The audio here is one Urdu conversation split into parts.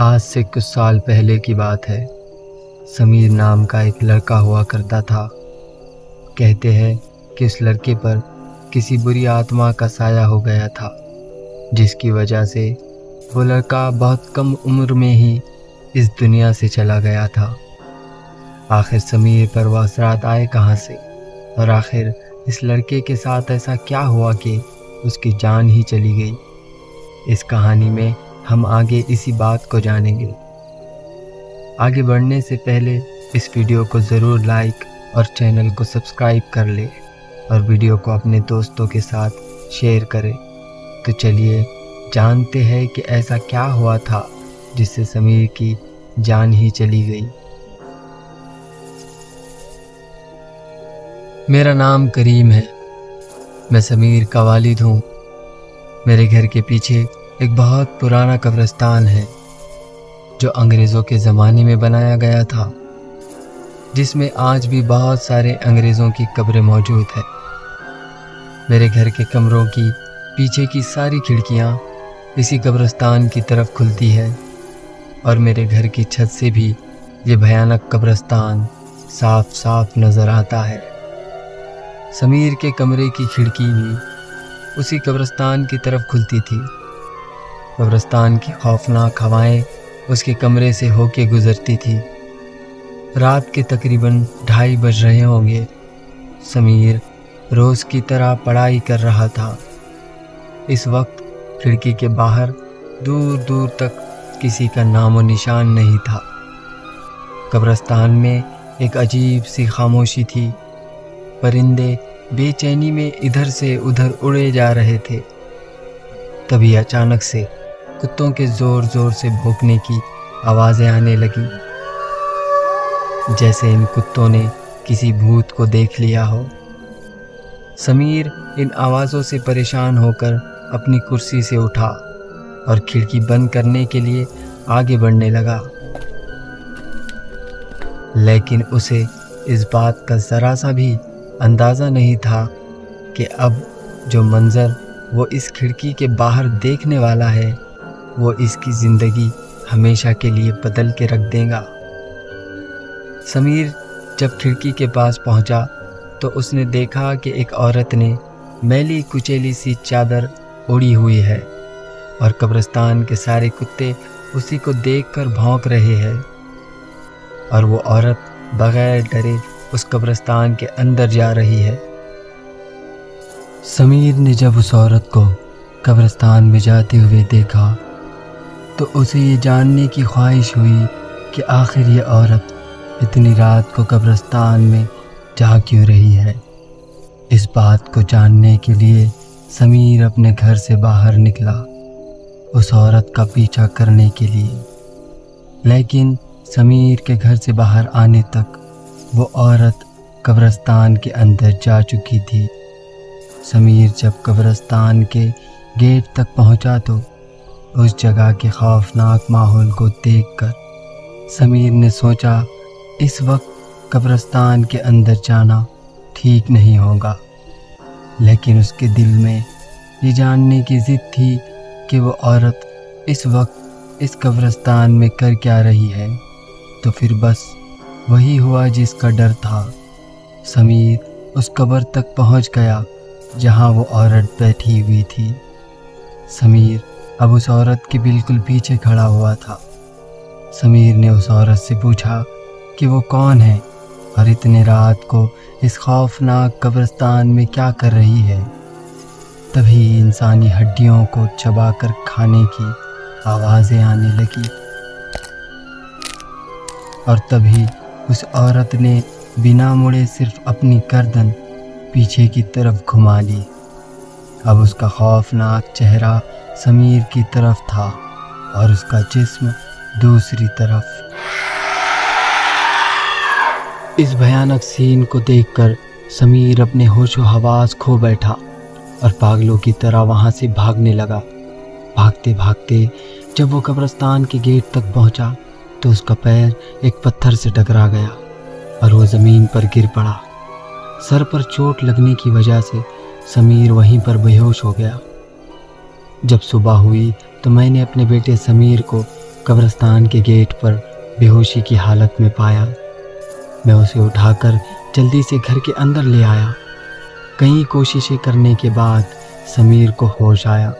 آج سے کچھ سال پہلے کی بات ہے۔ سمیر نام کا ایک لڑکا ہوا کرتا تھا۔ کہتے ہیں کہ اس لڑکے پر کسی بری آتما کا سایہ ہو گیا تھا، جس کی وجہ سے وہ لڑکا بہت کم عمر میں ہی اس دنیا سے چلا گیا تھا۔ آخر سمیر پر وہ اثرات آئے کہاں سے، اور آخر اس لڑکے کے ساتھ ایسا کیا ہوا کہ اس کی جان ہی چلی گئی؟ اس کہانی میں ہم آگے اسی بات کو جانیں گے۔ آگے بڑھنے سے پہلے اس ویڈیو کو ضرور لائک اور چینل کو سبسکرائب کر لیں اور ویڈیو کو اپنے دوستوں کے ساتھ شیئر کریں۔ تو چلیے جانتے ہیں کہ ایسا کیا ہوا تھا جس سے سمیر کی جان ہی چلی گئی۔ میرا نام کریم ہے، میں سمیر کا والد ہوں۔ میرے گھر کے پیچھے ایک بہت پرانا قبرستان ہے جو انگریزوں کے زمانے میں بنایا گیا تھا، جس میں آج بھی بہت سارے انگریزوں کی قبریں موجود ہیں۔ میرے گھر کے کمروں کی پیچھے کی ساری کھڑکیاں اسی قبرستان کی طرف کھلتی ہے، اور میرے گھر کی چھت سے بھی یہ بھیانک قبرستان صاف صاف نظر آتا ہے۔ سمیر کے کمرے کی کھڑکی بھی اسی قبرستان کی طرف کھلتی تھی۔ قبرستان کی خوفناک ہوائیں اس کے کمرے سے ہو کے گزرتی تھی۔ رات کے تقریباً 2:30 بج رہے ہوں گے۔ سمیر روز کی طرح پڑھائی کر رہا تھا۔ اس وقت کھڑکی کے باہر دور دور تک کسی کا نام و نشان نہیں تھا۔ قبرستان میں ایک عجیب سی خاموشی تھی۔ پرندے بے چینی میں ادھر سے ادھر اڑے جا رہے تھے۔ تبھی اچانک سے کتوں کے زور زور سے بھونکنے کی آوازیں آنے لگی، جیسے ان کتوں نے کسی بھوت کو دیکھ لیا ہو۔ سمیر ان آوازوں سے پریشان ہو کر اپنی کرسی سے اٹھا اور کھڑکی بند کرنے کے لیے آگے بڑھنے لگا، لیکن اسے اس بات کا ذرا سا بھی اندازہ نہیں تھا کہ اب جو منظر وہ اس کھڑکی کے باہر دیکھنے والا ہے وہ اس کی زندگی ہمیشہ کے لیے بدل کے رکھ دے گا۔ سمیر جب کھڑکی کے پاس پہنچا تو اس نے دیکھا کہ ایک عورت نے میلی کچیلی سی چادر اوڑھی ہوئی ہے، اور قبرستان کے سارے کتے اسی کو دیکھ کر بھونک رہے ہیں، اور وہ عورت بغیر ڈرے اس قبرستان کے اندر جا رہی ہے۔ سمیر نے جب اس عورت کو قبرستان میں جاتے ہوئے دیکھا تو اسے یہ جاننے کی خواہش ہوئی کہ آخر یہ عورت اتنی رات کو قبرستان میں جا کیوں رہی ہے۔ اس بات کو جاننے کے لیے سمیر اپنے گھر سے باہر نکلا اس عورت کا پیچھا کرنے کے لیے، لیکن سمیر کے گھر سے باہر آنے تک وہ عورت قبرستان کے اندر جا چکی تھی۔ سمیر جب قبرستان کے گیٹ تک پہنچا تو اس جگہ کے خوفناک ماحول کو دیکھ کر سمیر نے سوچا اس وقت قبرستان کے اندر جانا ٹھیک نہیں ہوگا، لیکن اس کے دل میں یہ جاننے کی ضد تھی کہ وہ عورت اس وقت اس قبرستان میں کر کیا رہی ہے۔ تو پھر بس وہی ہوا جس کا ڈر تھا۔ سمیر اس قبر تک پہنچ گیا جہاں وہ عورت بیٹھی ہوئی تھی۔ سمیر اب اس عورت کے بالکل پیچھے کھڑا ہوا تھا۔ سمیر نے اس عورت سے پوچھا کہ وہ کون ہے اور اتنے رات کو اس خوفناک قبرستان میں کیا کر رہی ہے۔ تبھی انسانی ہڈیوں کو چبا کر کھانے کی آوازیں آنے لگی، اور تبھی اس عورت نے بنا مڑے صرف اپنی گردن پیچھے کی طرف گھما لی۔ اب اس کا خوفناک چہرہ سمیر کی طرف تھا اور اس کا جسم دوسری طرف۔ اس بھیانک سین کو دیکھ کر سمیر اپنے ہوش و حواس کھو بیٹھا اور پاگلوں کی طرح وہاں سے بھاگنے لگا۔ بھاگتے بھاگتے جب وہ قبرستان کے گیٹ تک پہنچا تو اس کا پیر ایک پتھر سے ٹکرا گیا اور وہ زمین پر گر پڑا۔ سر پر چوٹ لگنے کی وجہ سے سمیر وہیں پر بے ہوش ہو گیا۔ جب صبح ہوئی تو میں نے اپنے بیٹے سمیر کو قبرستان کے گیٹ پر بے ہوشی کی حالت میں پایا۔ میں اسے اٹھا کر جلدی سے گھر کے اندر لے آیا۔ کئی کوششیں کرنے کے بعد سمیر کو ہوش آیا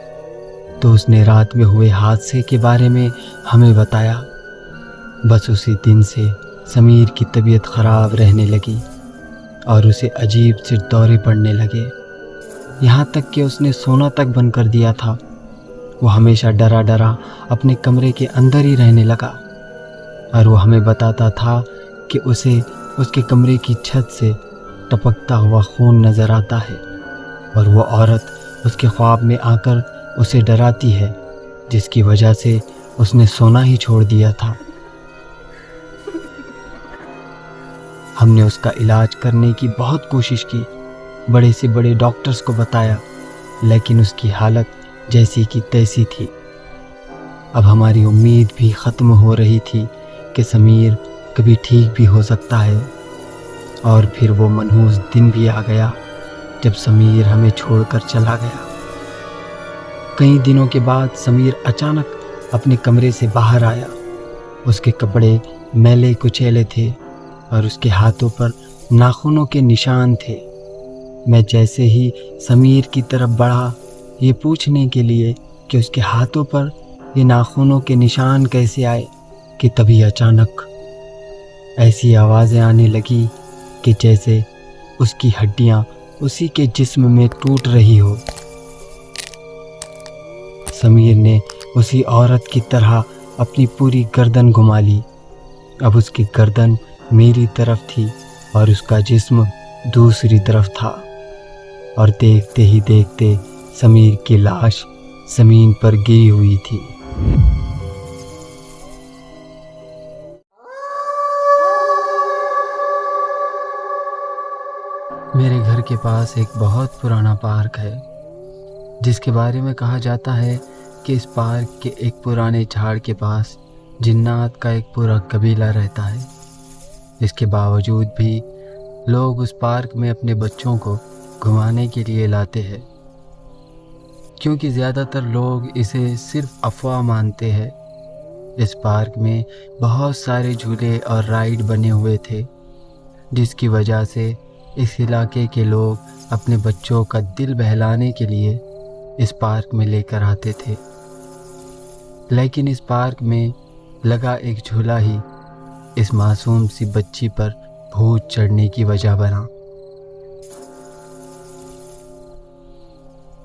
تو اس نے رات میں ہوئے حادثے کے بارے میں ہمیں بتایا۔ بس اسی دن سے سمیر کی طبیعت خراب رہنے لگی اور اسے عجیب سے دورے پڑنے لگے، یہاں تک کہ اس نے سونا تک بند کر دیا تھا۔ وہ ہمیشہ ڈرا ڈرا اپنے کمرے کے اندر ہی رہنے لگا، اور وہ ہمیں بتاتا تھا کہ اسے اس کے کمرے کی چھت سے ٹپکتا ہوا خون نظر آتا ہے، اور وہ عورت اس کے خواب میں آ کر اسے ڈراتی ہے، جس کی وجہ سے اس نے سونا ہی چھوڑ دیا تھا۔ ہم نے اس کا علاج کرنے کی بہت کوشش کی، بڑے سے بڑے ڈاکٹرز کو بتایا، لیکن اس کی حالت جیسی کی تیسی تھی۔ اب ہماری امید بھی ختم ہو رہی تھی کہ سمیر کبھی ٹھیک بھی ہو سکتا ہے، اور پھر وہ منحوس دن بھی آ گیا جب سمیر ہمیں چھوڑ کر چلا گیا۔ کئی دنوں کے بعد سمیر اچانک اپنے کمرے سے باہر آیا۔ اس کے کپڑے میلے کچیلے تھے اور اس کے ہاتھوں پر ناخنوں کے نشان تھے۔ میں جیسے ہی سمیر کی طرف بڑھا یہ پوچھنے کے لیے کہ اس کے ہاتھوں پر یہ ناخنوں کے نشان کیسے آئے، کہ تبھی اچانک ایسی آوازیں آنے لگی کہ جیسے اس کی ہڈیاں اسی کے جسم میں ٹوٹ رہی ہو۔ سمیر نے اسی عورت کی طرح اپنی پوری گردن گھما لی۔ اب اس کی گردن میری طرف تھی اور اس کا جسم دوسری طرف تھا، اور دیکھتے ہی دیکھتے سمیر کی لاش زمین پر گری ہوئی تھی۔ میرے گھر کے پاس ایک بہت پرانا پارک ہے، جس کے بارے میں کہا جاتا ہے کہ اس پارک کے ایک پرانے جھاڑ کے پاس جنات کا ایک پورا قبیلہ رہتا ہے۔ اس کے باوجود بھی لوگ اس پارک میں اپنے بچوں کو گھمانے کے لیے لاتے ہیں، کیونکہ زیادہ تر لوگ اسے صرف افواہ مانتے ہیں۔ اس پارک میں بہت سارے جھولے اور رائڈ بنے ہوئے تھے، جس کی وجہ سے اس علاقے کے لوگ اپنے بچوں کا دل بہلانے کے لیے اس پارک میں لے کر آتے تھے۔ لیکن اس پارک میں لگا ایک جھولا ہی اس معصوم سی بچی پر بھوت چڑھنے کی وجہ بنا۔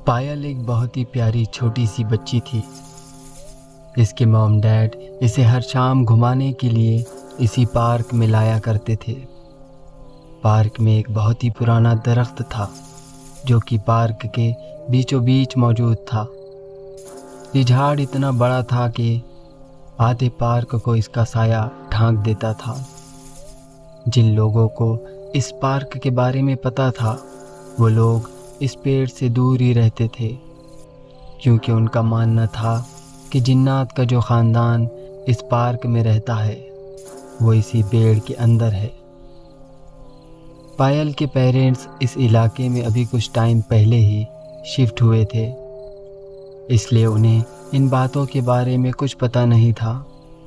پائل ایک بہت ہی پیاری چھوٹی سی بچی تھی۔ اس کے موم ڈیڈ اسے ہر شام گھمانے کے لیے اسی پارک میں لایا کرتے تھے۔ پارک میں ایک بہت ہی پرانا درخت تھا جو کہ پارک کے بیچوں بیچ موجود تھا۔ یہ جھاڑ اتنا بڑا تھا کہ آدھے پارک کو اس کا سایہ ڈھانک دیتا تھا۔ جن لوگوں کو اس پارک کے بارے میں پتہ تھا وہ لوگ اس پیڑ سے دور ہی رہتے تھے، کیونکہ ان کا ماننا تھا کہ جنات کا جو خاندان اس پارک میں رہتا ہے وہ اسی پیڑ کے اندر ہے۔ پائل کے پیرنٹس اس علاقے میں ابھی کچھ ٹائم پہلے ہی شفٹ ہوئے تھے، اس لیے انہیں ان باتوں کے بارے میں کچھ پتہ نہیں تھا۔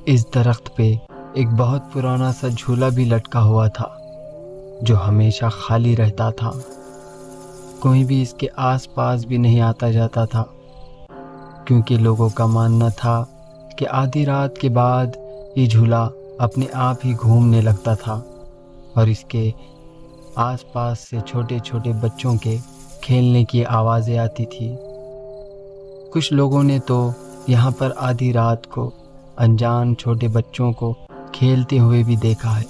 اس درخت پہ ایک بہت پرانا سا جھولا بھی لٹکا ہوا تھا جو ہمیشہ خالی رہتا تھا، کوئی بھی اس کے آس پاس بھی نہیں آتا جاتا تھا، کیونکہ لوگوں کا ماننا تھا کہ آدھی رات کے بعد یہ جھولا اپنے آپ ہی گھومنے لگتا تھا اور اس کے آس پاس سے چھوٹے چھوٹے بچوں کے کھیلنے کی آوازیں آتی تھی۔ کچھ لوگوں نے تو یہاں پر آدھی رات کو انجان چھوٹے بچوں کو کھیلتے ہوئے بھی دیکھا ہے۔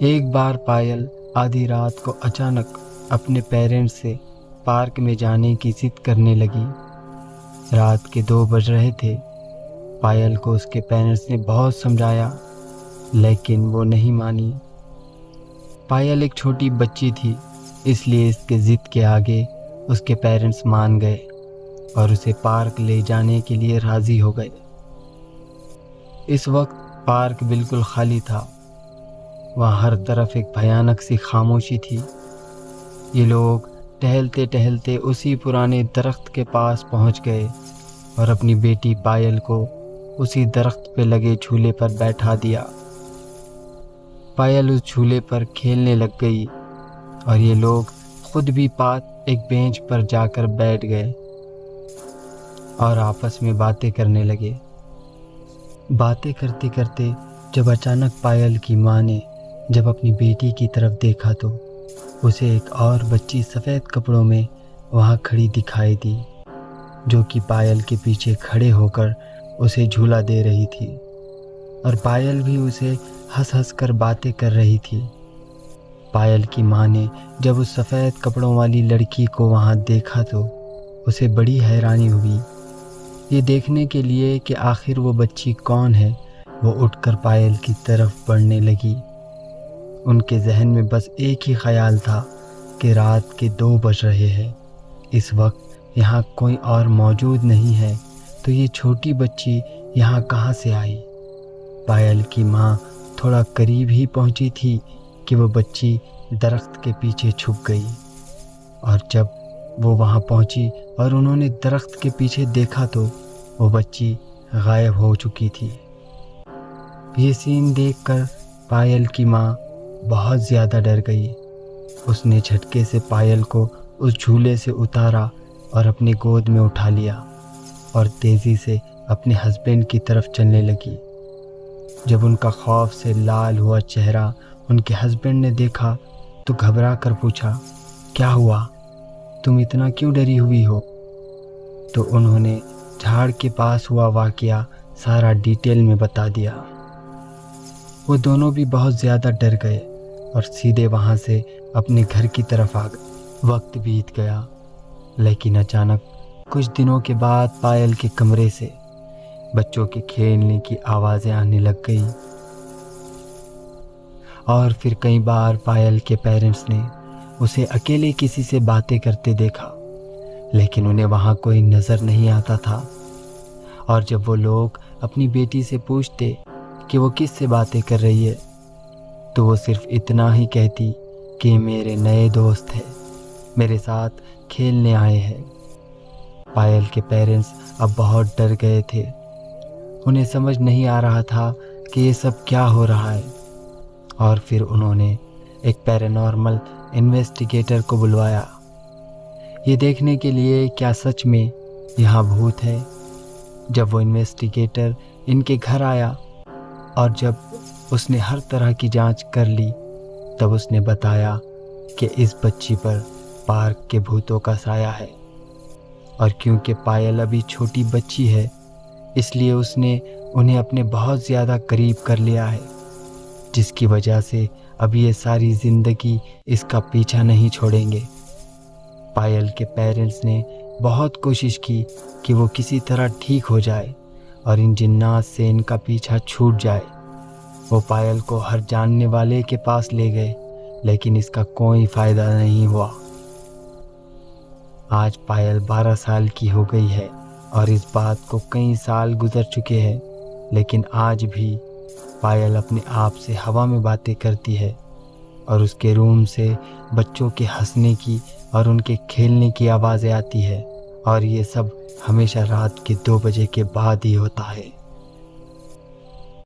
ایک بار پائل آدھی رات کو اچانک اپنے پیرنٹس سے پارک میں جانے کی ضد کرنے لگی۔ رات کے 2 بج رہے تھے۔ پائل کو اس کے پیرنٹس نے بہت سمجھایا لیکن وہ نہیں مانی۔ پائل ایک چھوٹی بچی تھی، اس لیے اس کے ضد کے آگے اس کے پیرنٹس مان گئے اور اسے پارک لے جانے کے لیے راضی ہو گئے۔ اس وقت پارک بالکل خالی تھا، وہاں ہر طرف ایک بھیانک سی خاموشی تھی۔ یہ لوگ ٹہلتے ٹہلتے اسی پرانے درخت کے پاس پہنچ گئے اور اپنی بیٹی پائل کو اسی درخت پہ لگے جھولے پر بیٹھا دیا۔ پائل اس جھولے پر کھیلنے لگ گئی اور یہ لوگ خود بھی ایک بینچ پر جا کر بیٹھ گئے اور آپس میں باتیں کرنے لگے۔ باتیں کرتے کرتے جب اچانک پائل کی ماں نے جب اپنی بیٹی کی طرف دیکھا تو اسے ایک اور بچی سفید کپڑوں میں وہاں کھڑی دکھائی دی، جو کہ پائل کے پیچھے کھڑے ہو کر اسے جھولا دے رہی تھی، اور پائل بھی اسے ہنس ہنس کر باتیں کر رہی تھی۔ پائل کی ماں نے جب اس سفید کپڑوں والی لڑکی کو وہاں دیکھا تو اسے بڑی حیرانی ہوئی۔ یہ دیکھنے کے لیے کہ آخر وہ بچی کون ہے، وہ اٹھ کر پائل کی طرف بڑھنے لگی۔ ان کے ذہن میں بس ایک ہی خیال تھا کہ رات کے 2 بج رہے ہیں، اس وقت یہاں کوئی اور موجود نہیں ہے، تو یہ چھوٹی بچی یہاں کہاں سے آئی؟ پائل کی ماں تھوڑا قریب ہی پہنچی تھی کہ وہ بچی درخت کے پیچھے چھپ گئی، اور جب وہ وہاں پہنچی اور انہوں نے درخت کے پیچھے دیکھا تو وہ بچی غائب ہو چکی تھی۔ یہ سین دیکھ کر پائل کی ماں بہت زیادہ ڈر گئی۔ اس نے جھٹکے سے پائل کو اس جھولے سے اتارا اور اپنی گود میں اٹھا لیا اور تیزی سے اپنے ہسبینڈ کی طرف چلنے لگی۔ جب ان کا خوف سے لال ہوا چہرہ ان کے ہسبینڈ نے دیکھا تو گھبرا کر پوچھا، کیا ہوا؟ تم اتنا کیوں ڈری ہوئی ہو؟ تو انہوں نے جھاڑ کے پاس ہوا واقعہ سارا ڈیٹیل میں بتا دیا۔ وہ دونوں بھی بہت زیادہ ڈر گئے اور سیدھے وہاں سے اپنے گھر کی طرف آ گئے۔ وقت بیت گیا، لیکن اچانک کچھ دنوں کے بعد پائل کے کمرے سے بچوں کے کھیلنے کی آوازیں آنے لگ گئی، اور پھر کئی بار پائل کے پیرنٹس نے اسے اکیلے کسی سے باتیں کرتے دیکھا، لیکن انہیں وہاں کوئی نظر نہیں آتا تھا۔ اور جب وہ لوگ اپنی بیٹی سے پوچھتے کہ وہ کس سے باتیں کر رہی ہے تو وہ صرف اتنا ہی کہتی کہ یہ میرے نئے دوست ہیں، میرے ساتھ کھیلنے آئے ہیں۔ پائل کے پیرنٹس اب بہت ڈر گئے تھے، انہیں سمجھ نہیں آ رہا تھا کہ یہ سب کیا ہو رہا ہے، اور پھر انہوں نے ایک پیرانارمل انویسٹیگیٹر کو بلوایا، یہ دیکھنے کے لیے کیا سچ میں یہاں بھوت ہے۔ جب وہ انویسٹیگیٹر ان کے گھر آیا اور جب اس نے ہر طرح کی جانچ کر لی، تب اس نے بتایا کہ اس بچی پر پارک کے بھوتوں کا سایہ ہے، اور کیونکہ پائل ابھی چھوٹی بچی ہے اس لیے اس نے انہیں اپنے بہت زیادہ قریب کر لیا ہے، جس کی وجہ سے اب یہ ساری زندگی اس کا پیچھا نہیں چھوڑیں گے۔ پائل کے پیرنٹس نے بہت کوشش کی کہ وہ کسی طرح ٹھیک ہو جائے اور ان جنات سے ان کا پیچھا چھوٹ جائے۔ وہ پائل کو ہر جاننے والے کے پاس لے گئے، لیکن اس کا کوئی فائدہ نہیں ہوا۔ آج پائل 12 سال کی ہو گئی ہے اور اس بات کو کئی سال گزر چکے ہیں، لیکن آج بھی پائل اپنے آپ سے ہوا میں باتیں کرتی ہے، اور اس کے روم سے بچوں کے ہنسنے کی اور ان کے کھیلنے کی آوازیں آتی ہے، اور یہ سب ہمیشہ رات کے 2 بجے کے بعد ہی ہوتا ہے۔